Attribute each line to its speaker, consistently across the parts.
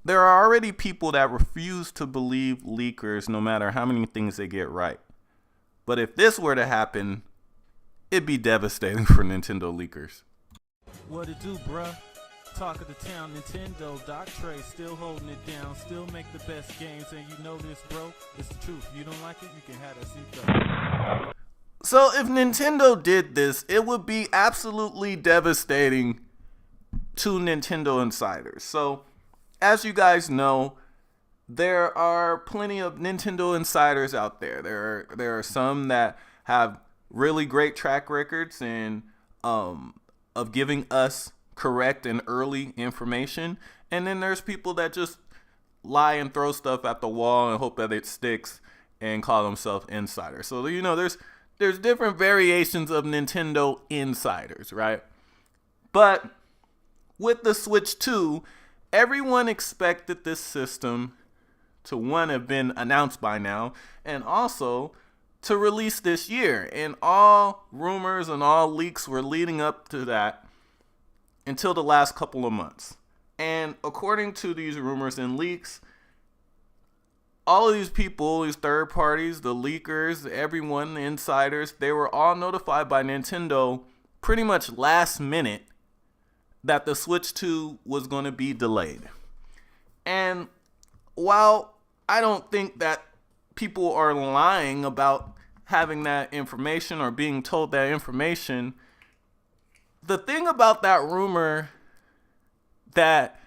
Speaker 1: there are already people that refuse to believe leakers no matter how many things they get right. But if this were to happen, it'd be devastating for Nintendo leakers.
Speaker 2: What it do, bruh? Talk of the town, Nintendo, Doc Trey still holding it down, still make the best games, and you know this, bro. It's the truth. You don't like it, you can have that seatbelt.
Speaker 1: So if Nintendo did this, it would be absolutely devastating to Nintendo insiders. So, as you guys know, there are plenty of Nintendo insiders out there. There are some that have really great track records and of giving us correct and early information, and then there's people that just lie and throw stuff at the wall and hope that it sticks and call themselves insiders. So there's different variations of Nintendo insiders, right? But with the Switch 2, everyone expected this system to, one, have been announced by now, and also to release this year. And all rumors and all leaks were leading up to that until the last couple of months. And according to these rumors and leaks, all of these people, these third parties, the leakers, everyone, the insiders, they were all notified by Nintendo pretty much last minute that the Switch 2 was going to be delayed. And while I don't think that people are lying about having that information or being told that information, the thing about that rumor that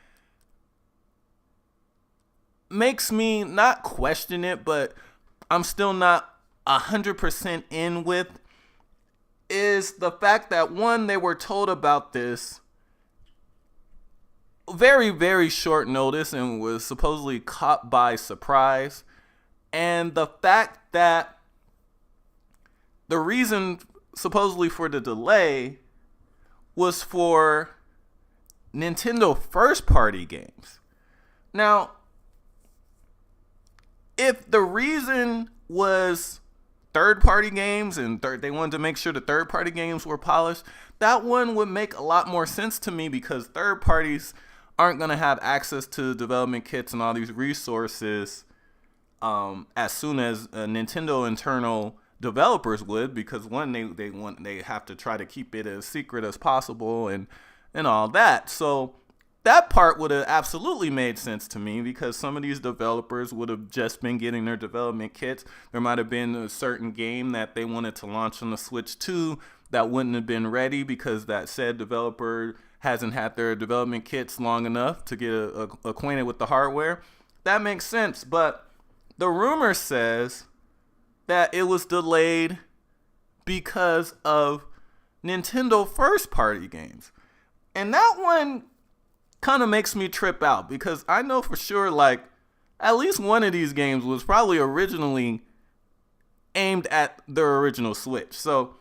Speaker 1: makes me not question it, but I'm still not 100% in with, is the fact that, one, they were told about this very, very short notice and was supposedly caught by surprise. And the fact that the reason supposedly for the delay was for Nintendo first party games. Now, if the reason was third party games and they wanted to make sure the third party games were polished, that one would make a lot more sense to me, because third parties aren't going to have access to development kits and all these resources as soon as Nintendo internal developers would, because one, they have to try to keep it as secret as possible and all that. So that part would have absolutely made sense to me, because some of these developers would have just been getting their development kits. There might have been a certain game that they wanted to launch on the Switch 2 that wouldn't have been ready because that said developer hasn't had their development kits long enough to get acquainted with the hardware. That makes sense, but the rumor says that it was delayed because of Nintendo first party games. And that one kind of makes me trip out, because I know for sure, like, at least one of these games was probably originally aimed at their original Switch. So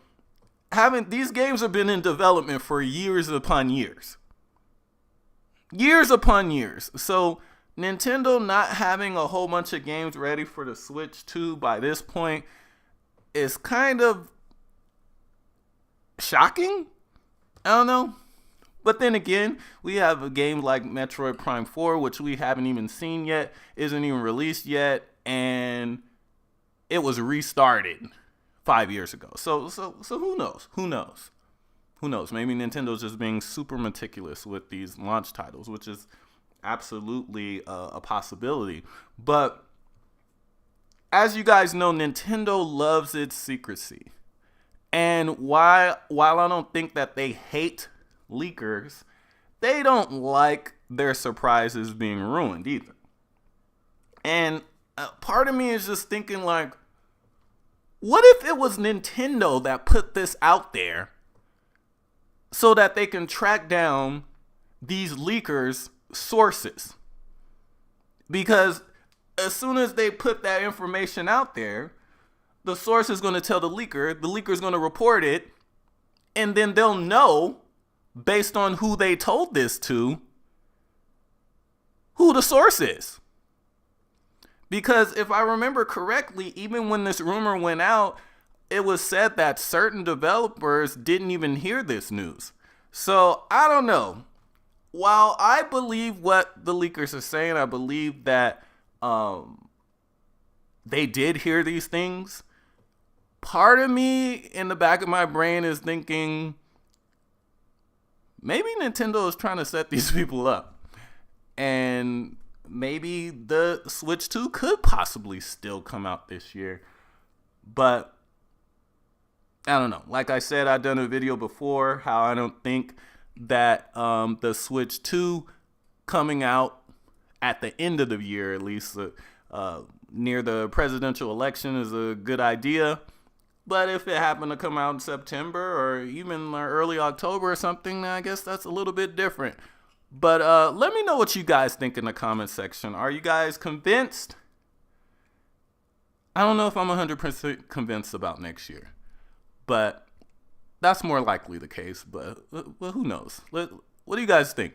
Speaker 1: these games have been in development for years upon years. Years upon years. So Nintendo not having a whole bunch of games ready for the Switch 2 by this point is kind of shocking. I don't know. But then again, we have a game like Metroid Prime 4, which we haven't even seen yet, isn't even released yet, and it was restarted 5 years ago. So who knows? Who knows? Who knows? Maybe Nintendo's just being super meticulous with these launch titles, which is absolutely a possibility. But as you guys know, Nintendo loves its secrecy. And while I don't think that they hate leakers, they don't like their surprises being ruined either. And part of me is just thinking, like, what if it was Nintendo that put this out there so that they can track down these leakers' sources? Because as soon as they put that information out there, the source is going to tell the leaker is going to report it, and then they'll know, based on who they told this to, who the source is. Because if I remember correctly, even when this rumor went out, it was said that certain developers didn't even hear this news. So I don't know. while I believe what the leakers are saying, I believe that they did hear these things. Part of me in the back of my brain is thinking maybe Nintendo is trying to set these people up. And maybe the Switch 2 could possibly still come out this year. But I don't know. Like I said, I've done a video before how I don't think that the Switch 2 coming out at the end of the year, at least near the presidential election, is a good idea. But if it happened to come out in September or even early October or something, I guess that's a little bit different. But let me know what you guys think in the comment section. Are you guys convinced? I don't know if I'm 100% convinced about next year. But that's more likely the case. But well, who knows? What do you guys think?